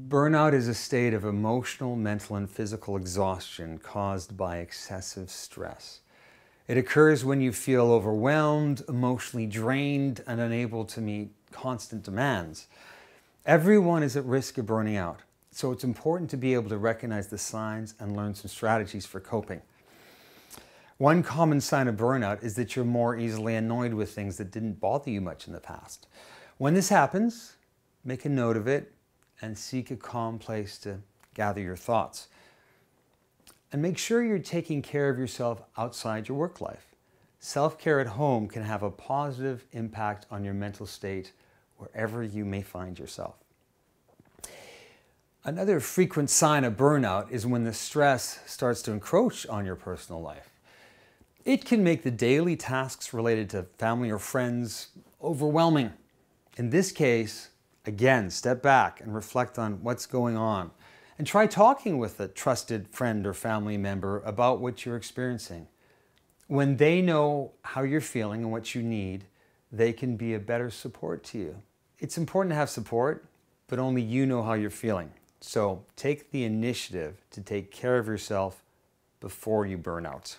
Burnout is a state of emotional, mental, and physical exhaustion caused by excessive stress. It occurs when you feel overwhelmed, emotionally drained, and unable to meet constant demands. Everyone is at risk of burning out, so it's important to be able to recognize the signs and learn some strategies for coping. One common sign of burnout is that you're more easily annoyed with things that didn't bother you much in the past. When this happens, make a note of it and seek a calm place to gather your thoughts. And make sure you're taking care of yourself outside your work life. Self-care at home can have a positive impact on your mental state wherever you may find yourself. Another frequent sign of burnout is when the stress starts to encroach on your personal life. It can make the daily tasks related to family or friends overwhelming. In this case, again, step back and reflect on what's going on. And try talking with a trusted friend or family member about what you're experiencing. When they know how you're feeling and what you need, they can be a better support to you. It's important to have support, but only you know how you're feeling. So take the initiative to take care of yourself before you burn out.